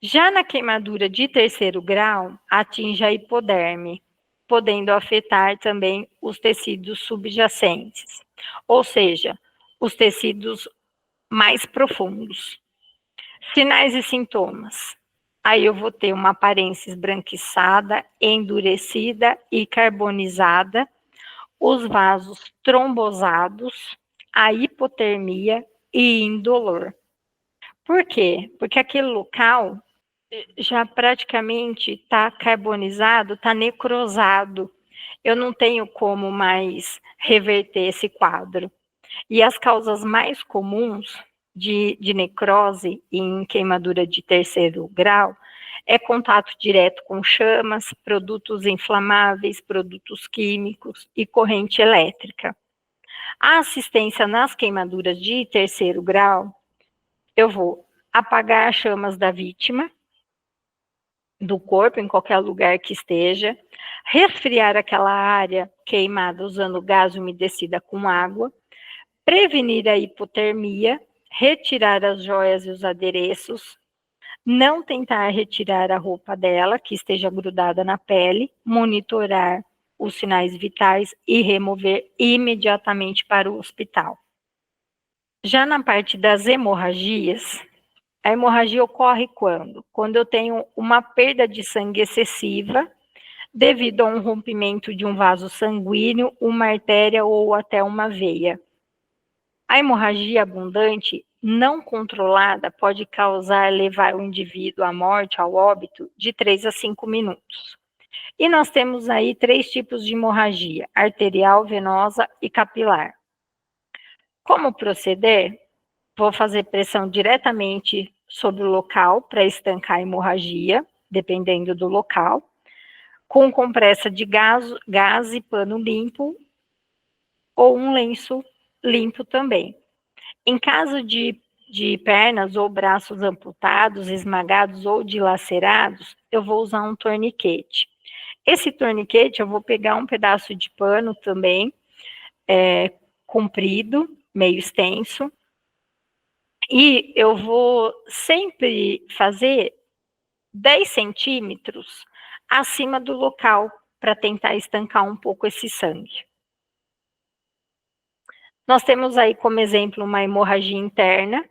Já na queimadura de terceiro grau, atinge a hipoderme, podendo afetar também os tecidos subjacentes, ou seja, os tecidos mais profundos. Sinais e sintomas. Aí eu vou ter uma aparência esbranquiçada, endurecida e carbonizada, os vasos trombosados, a hipotermia e indolor. Por quê? Porque aquele local já praticamente está carbonizado, está necrosado. Eu não tenho como mais reverter esse quadro. E as causas mais comuns de necrose em queimadura de terceiro grau é contato direto com chamas, produtos inflamáveis, produtos químicos e corrente elétrica. A assistência nas queimaduras de terceiro grau, eu vou apagar as chamas da vítima, do corpo, em qualquer lugar que esteja, resfriar aquela área queimada usando gás umedecida com água, prevenir a hipotermia, retirar as joias e os adereços, não tentar retirar a roupa dela, que esteja grudada na pele, monitorar os sinais vitais e remover imediatamente para o hospital. Já na parte das hemorragias, a hemorragia ocorre quando? Quando eu tenho uma perda de sangue excessiva, devido a um rompimento de um vaso sanguíneo, uma artéria ou até uma veia. A hemorragia abundante, não controlada, pode levar o indivíduo à morte, ao óbito, de 3 a 5 minutos. E nós temos aí 3 tipos de hemorragia: arterial, venosa e capilar. Como proceder? Vou fazer pressão diretamente sobre o local para estancar a hemorragia, dependendo do local, com compressa de gás e pano limpo, ou um lenço limpo também. Em caso de pernas ou braços amputados, esmagados ou dilacerados, eu vou usar um torniquete. Esse torniquete eu vou pegar um pedaço de pano também, comprido, meio extenso, e eu vou sempre fazer 10 centímetros acima do local para tentar estancar um pouco esse sangue. Nós temos aí como exemplo uma hemorragia interna,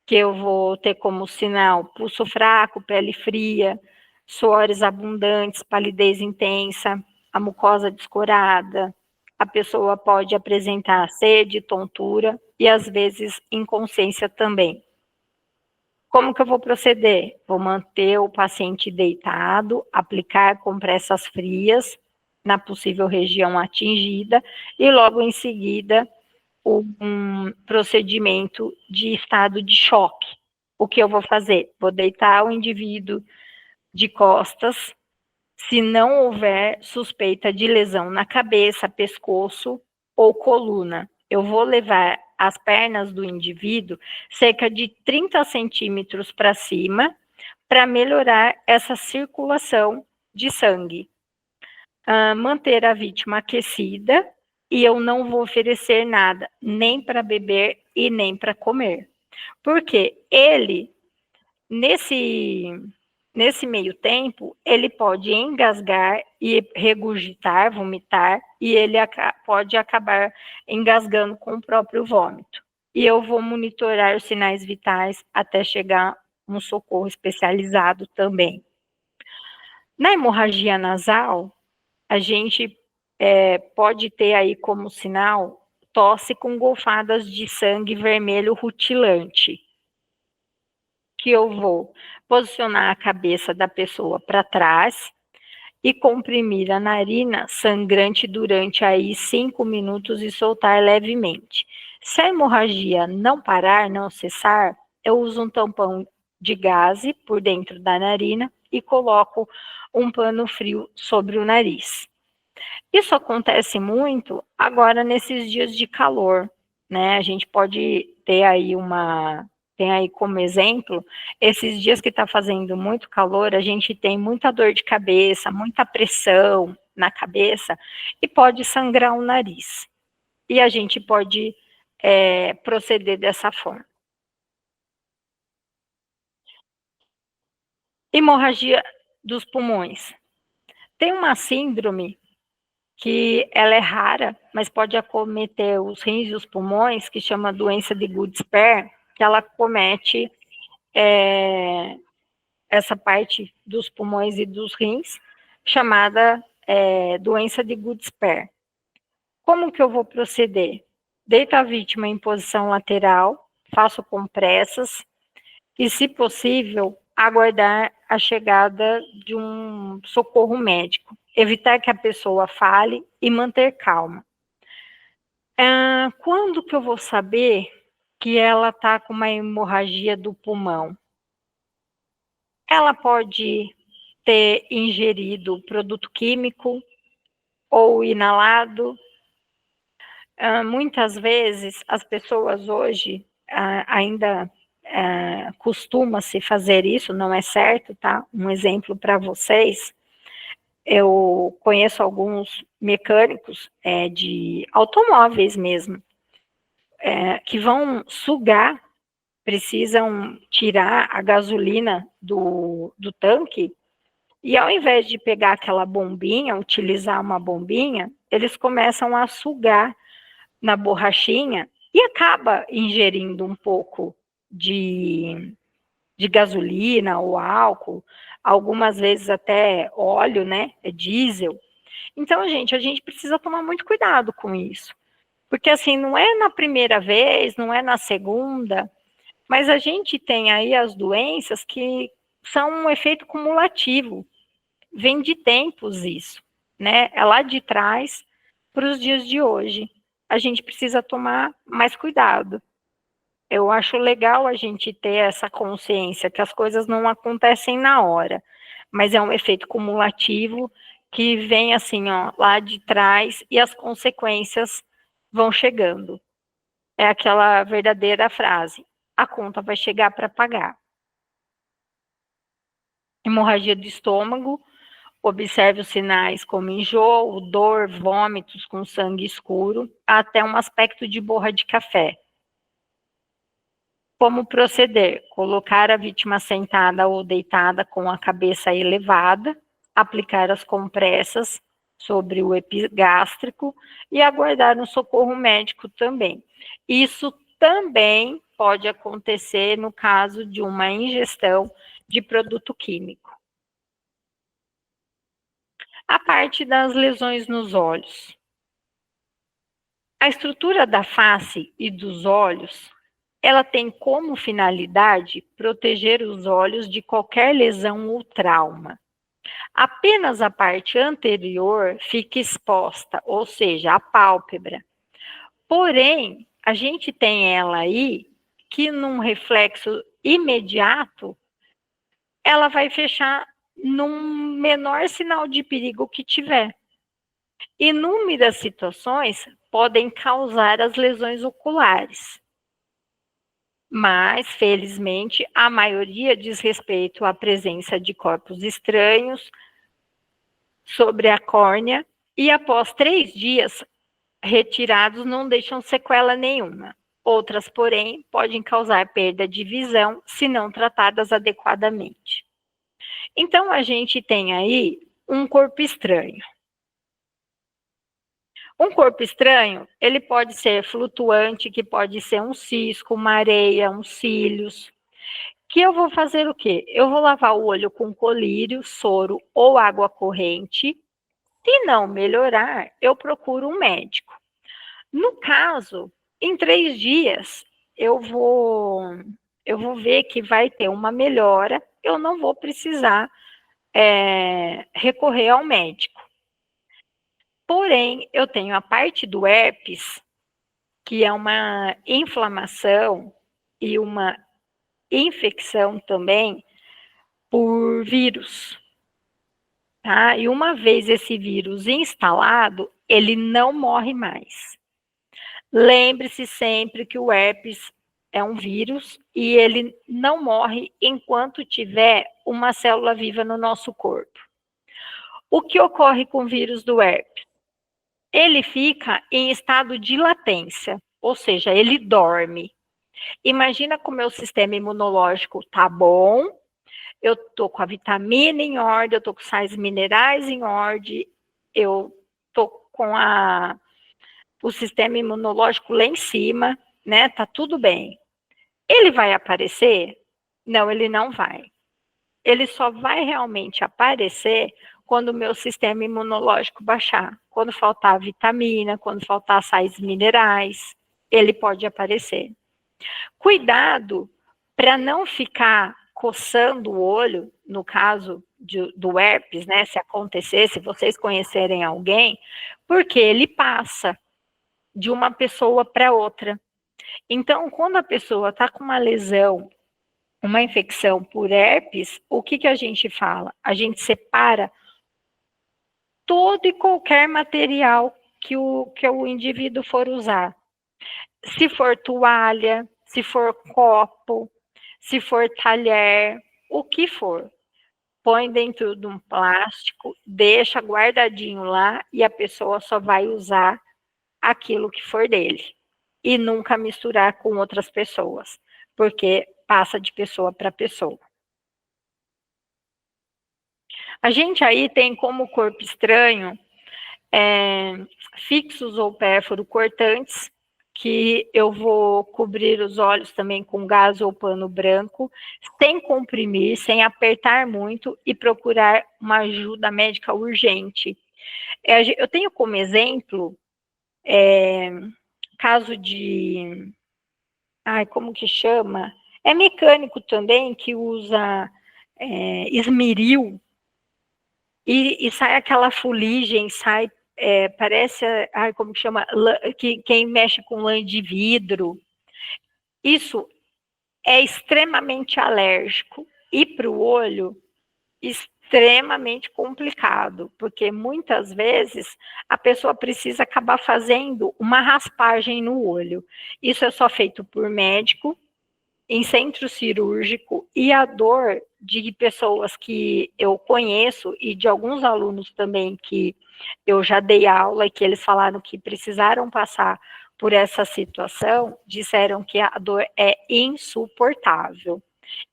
que eu vou ter como sinal pulso fraco, pele fria, suores abundantes, palidez intensa, a mucosa descorada. A pessoa pode apresentar sede, tontura e às vezes inconsciência também. Como que eu vou proceder? Vou manter o paciente deitado, aplicar compressas frias na possível região atingida e logo em seguida um procedimento de estado de choque. O que eu vou fazer? Vou deitar o indivíduo de costas, se não houver suspeita de lesão na cabeça, pescoço ou coluna. Eu vou levar as pernas do indivíduo cerca de 30 centímetros para cima, para melhorar essa circulação de sangue. Manter a vítima aquecida, e eu não vou oferecer nada, nem para beber e nem para comer. Porque ele, nesse meio tempo, ele pode engasgar e regurgitar, vomitar, e ele pode acabar engasgando com o próprio vômito. E eu vou monitorar os sinais vitais até chegar um socorro especializado também. Na hemorragia nasal, a gente pode ter aí como sinal tosse com golfadas de sangue vermelho rutilante, que eu vou posicionar a cabeça da pessoa para trás e comprimir a narina sangrante durante aí 5 minutos e soltar levemente. Se a hemorragia não parar, não cessar, eu uso um tampão de gaze por dentro da narina e coloco um pano frio sobre o nariz. Isso acontece muito agora nesses dias de calor, né? A gente pode ter aí tem aí como exemplo, esses dias que está fazendo muito calor, a gente tem muita dor de cabeça, muita pressão na cabeça e pode sangrar o nariz. E a gente pode proceder dessa forma. Hemorragia dos pulmões. Tem uma síndrome que ela é rara, mas pode acometer os rins e os pulmões, que chama doença de Gudsperr, que ela comete essa parte dos pulmões e dos rins, chamada doença de Gudsperr. Como que eu vou proceder? Deito a vítima em posição lateral, faço compressas e, se possível, aguardar a chegada de um socorro médico. Evitar que a pessoa fale e manter calma. Quando que eu vou saber que ela está com uma hemorragia do pulmão? Ela pode ter ingerido produto químico ou inalado. Muitas vezes as pessoas hoje ainda costuma-se fazer isso, não é certo, tá? Um exemplo para vocês, eu conheço alguns mecânicos de automóveis mesmo, que vão sugar, precisam tirar a gasolina do tanque, e ao invés de pegar aquela bombinha, utilizar uma bombinha, eles começam a sugar na borrachinha e acaba ingerindo um pouco de gasolina ou álcool, algumas vezes até óleo, né, diesel. Então, gente, a gente precisa tomar muito cuidado com isso, porque assim, não é na primeira vez, não é na segunda, mas a gente tem aí as doenças que são um efeito cumulativo, vem de tempos isso, né, é lá de trás para os dias de hoje. A gente precisa tomar mais cuidado. Eu acho legal a gente ter essa consciência que as coisas não acontecem na hora, mas é um efeito cumulativo que vem assim, ó, lá de trás e as consequências vão chegando. É aquela verdadeira frase: a conta vai chegar para pagar. Hemorragia do estômago, observe os sinais como enjoo, dor, vômitos com sangue escuro, até um aspecto de borra de café. Como proceder? Colocar a vítima sentada ou deitada com a cabeça elevada, aplicar as compressas sobre o epigástrico e aguardar um socorro médico também. Isso também pode acontecer no caso de uma ingestão de produto químico. A parte das lesões nos olhos. A estrutura da face e dos olhos, ela tem como finalidade proteger os olhos de qualquer lesão ou trauma. Apenas a parte anterior fica exposta, ou seja, a pálpebra. Porém, a gente tem ela aí que num reflexo imediato, ela vai fechar num menor sinal de perigo que tiver. Inúmeras situações podem causar as lesões oculares, mas, felizmente, a maioria diz respeito à presença de corpos estranhos sobre a córnea e, após 3 dias retirados, não deixam sequela nenhuma. Outras, porém, podem causar perda de visão se não tratadas adequadamente. Então, a gente tem aí um corpo estranho. Um corpo estranho, ele pode ser flutuante, que pode ser um cisco, uma areia, uns cílios. Que eu vou fazer o quê? Eu vou lavar o olho com colírio, soro ou água corrente. Se não melhorar, eu procuro um médico. No caso, em 3 dias, eu vou ver que vai ter uma melhora, eu não vou precisar recorrer ao médico. Porém, eu tenho a parte do herpes, que é uma inflamação e uma infecção também por vírus, tá? E uma vez esse vírus instalado, ele não morre mais. Lembre-se sempre que o herpes é um vírus e ele não morre enquanto tiver uma célula viva no nosso corpo. O que ocorre com o vírus do herpes? Ele fica em estado de latência, ou seja, ele dorme. Imagina como o meu sistema imunológico tá bom, eu tô com a vitamina em ordem, eu tô com sais minerais em ordem, eu tô com o sistema imunológico lá em cima, né? Tá tudo bem. Ele vai aparecer? Não, ele não vai. Ele só vai realmente aparecer quando o meu sistema imunológico baixar. Quando faltar vitamina, quando faltar sais minerais, ele pode aparecer. Cuidado para não ficar coçando o olho, no caso do herpes, né? Se acontecer, se vocês conhecerem alguém, porque ele passa de uma pessoa para outra. Então, quando a pessoa está com uma lesão, uma infecção por herpes, o que a gente fala? A gente separa todo e qualquer material que o indivíduo for usar. Se for toalha, se for copo, se for talher, o que for. Põe dentro de um plástico, deixa guardadinho lá e a pessoa só vai usar aquilo que for dele. E nunca misturar com outras pessoas, porque passa de pessoa para pessoa. A gente aí tem como corpo estranho fixos ou pérfuro cortantes, que eu vou cobrir os olhos também com gás ou pano branco, sem comprimir, sem apertar muito e procurar uma ajuda médica urgente. Eu tenho como exemplo caso de... Ai, como que chama? É mecânico também que usa esmeril e sai aquela fuligem, sai, parece, ai, como que chama? Quem mexe com lã de vidro. Isso é extremamente alérgico e para o olho extremamente complicado, porque muitas vezes a pessoa precisa acabar fazendo uma raspagem no olho. Isso é só feito por médico, em centro cirúrgico, e a dor de pessoas que eu conheço e de alguns alunos também que eu já dei aula e que eles falaram que precisaram passar por essa situação, disseram que a dor é insuportável.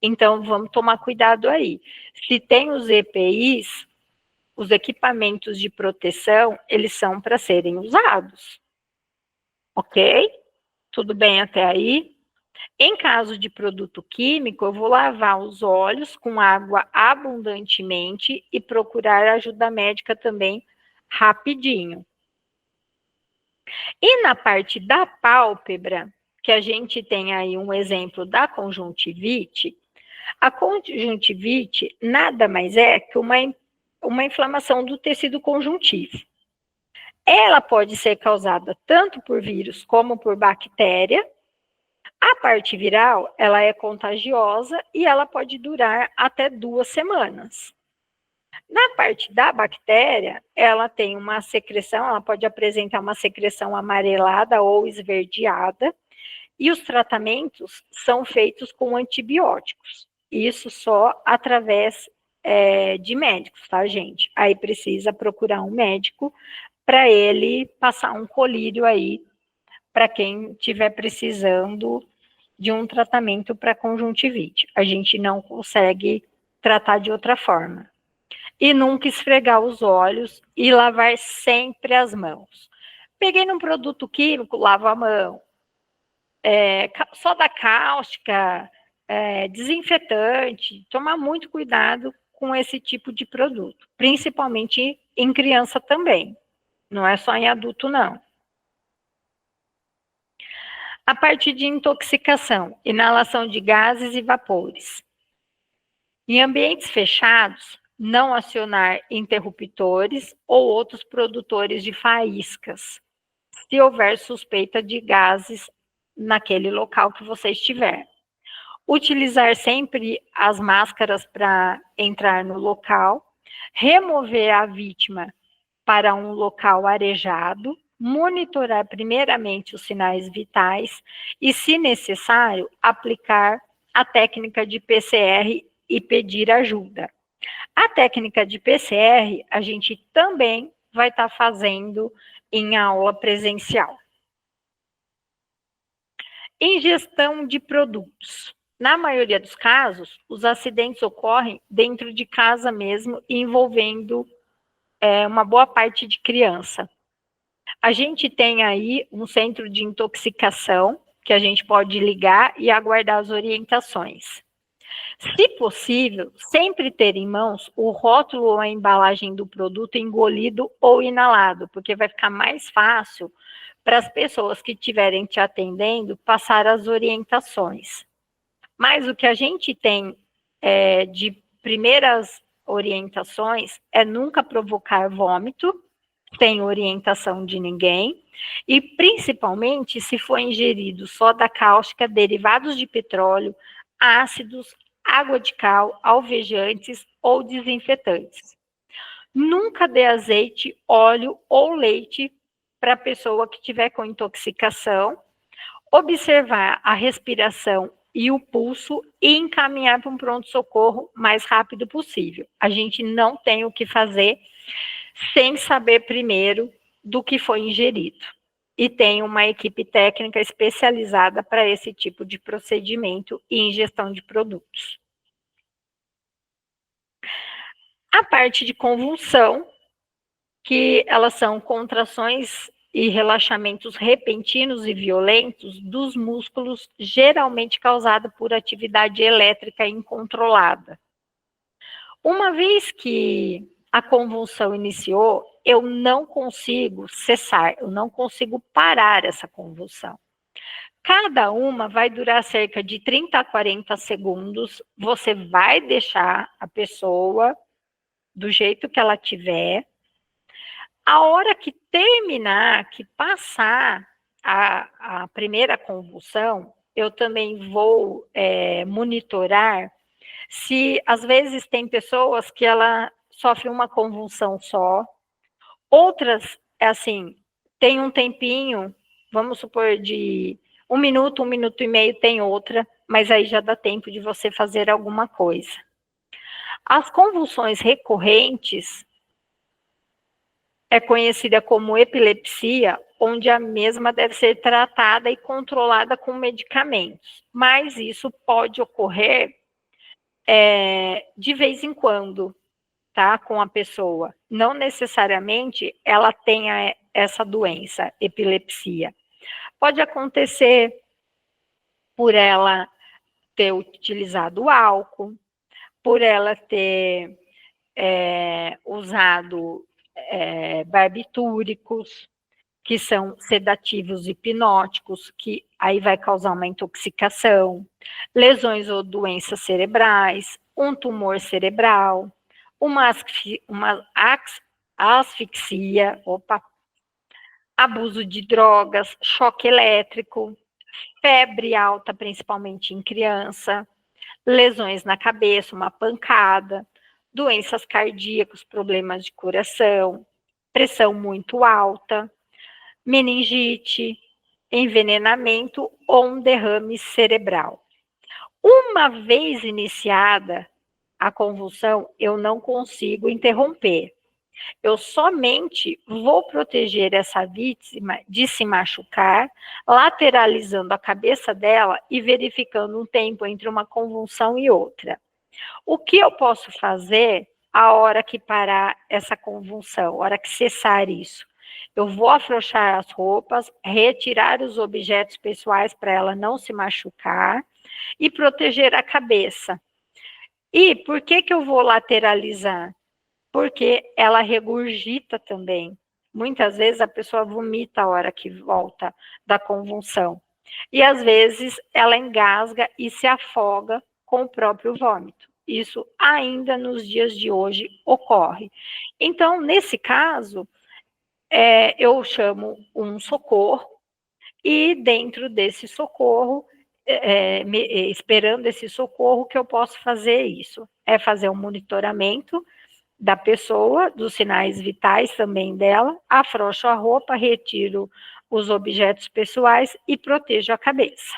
Então, vamos tomar cuidado aí. Se tem os EPIs, os equipamentos de proteção, eles são para serem usados. Ok? Tudo bem até aí? Em caso de produto químico, eu vou lavar os olhos com água abundantemente e procurar ajuda médica também rapidinho. E na parte da pálpebra, que a gente tem aí um exemplo da conjuntivite, a conjuntivite nada mais é que uma inflamação do tecido conjuntivo. Ela pode ser causada tanto por vírus como por bactéria. A parte viral, ela é contagiosa e ela pode durar até 2 semanas. Na parte da bactéria, ela tem uma secreção, ela pode apresentar uma secreção amarelada ou esverdeada, e os tratamentos são feitos com antibióticos. Isso só através de médicos, tá, gente? Aí precisa procurar um médico para ele passar um colírio aí para quem estiver precisando de um tratamento para conjuntivite. A gente não consegue tratar de outra forma. E nunca esfregar os olhos e lavar sempre as mãos. Peguei num produto químico, lavo a mão. Soda cáustica, desinfetante, tomar muito cuidado com esse tipo de produto, principalmente em criança também, não é só em adulto, não. A parte de intoxicação, inalação de gases e vapores. Em ambientes fechados, não acionar interruptores ou outros produtores de faíscas, se houver suspeita de gases naquele local que você estiver. Utilizar sempre as máscaras para entrar no local, remover a vítima para um local arejado, monitorar primeiramente os sinais vitais e, se necessário, aplicar a técnica de PCR e pedir ajuda. A técnica de PCR a gente também vai estar fazendo em aula presencial. Ingestão de produtos. Na maioria dos casos, os acidentes ocorrem dentro de casa mesmo, envolvendo uma boa parte de criança. A gente tem aí um centro de intoxicação, que a gente pode ligar e aguardar as orientações. Se possível, sempre ter em mãos o rótulo ou a embalagem do produto engolido ou inalado, porque vai ficar mais fácil para as pessoas que estiverem te atendendo passar as orientações. Mas o que a gente tem de primeiras orientações é nunca provocar vômito, sem orientação de ninguém, e principalmente se for ingerido soda cáustica, derivados de petróleo, ácidos, água de cal, alvejantes ou desinfetantes. Nunca dê azeite, óleo ou leite para a pessoa que tiver com intoxicação. Observar a respiração e o pulso e encaminhar para um pronto-socorro mais rápido possível. A gente não tem o que fazer sem saber primeiro do que foi ingerido. E tem uma equipe técnica especializada para esse tipo de procedimento e ingestão de produtos. A parte de convulsão, que elas são contrações e relaxamentos repentinos e violentos dos músculos, geralmente causado por atividade elétrica incontrolada. Uma vez que a convulsão iniciou, eu não consigo cessar, eu não consigo parar essa convulsão. Cada uma vai durar cerca de 30 a 40 segundos, você vai deixar a pessoa do jeito que ela tiver. A hora que terminar, que passar a primeira convulsão, eu também vou monitorar se, às vezes, tem pessoas que ela sofre uma convulsão só, outras, assim, tem um tempinho, vamos supor, de 1 minuto e meio tem outra, mas aí já dá tempo de você fazer alguma coisa. As convulsões recorrentes é conhecida como epilepsia, onde a mesma deve ser tratada e controlada com medicamentos, mas isso pode ocorrer de vez em quando, tá, com a pessoa. Não necessariamente ela tenha essa doença, epilepsia. Pode acontecer por ela ter utilizado álcool, por ela ter usado barbitúricos, que são sedativos hipnóticos, que aí vai causar uma intoxicação, lesões ou doenças cerebrais, um tumor cerebral, uma asfixia, abuso de drogas, choque elétrico, febre alta, principalmente em criança, lesões na cabeça, uma pancada, doenças cardíacas, problemas de coração, pressão muito alta, meningite, envenenamento ou um derrame cerebral. Uma vez iniciada a convulsão, eu não consigo interromper. Eu somente vou proteger essa vítima de se machucar, lateralizando a cabeça dela e verificando um tempo entre uma convulsão e outra. O que eu posso fazer a hora que parar essa convulsão, a hora que cessar isso? Eu vou afrouxar as roupas, retirar os objetos pessoais para ela não se machucar e proteger a cabeça. E por que eu vou lateralizar? Porque ela regurgita também. Muitas vezes a pessoa vomita a hora que volta da convulsão. E às vezes ela engasga e se afoga com o próprio vômito. Isso ainda nos dias de hoje ocorre. Então, nesse caso, eu chamo um socorro e dentro desse socorro, esperando esse socorro, que eu posso fazer isso? É fazer um monitoramento da pessoa, dos sinais vitais também dela, afrouxo a roupa, retiro os objetos pessoais e protejo a cabeça.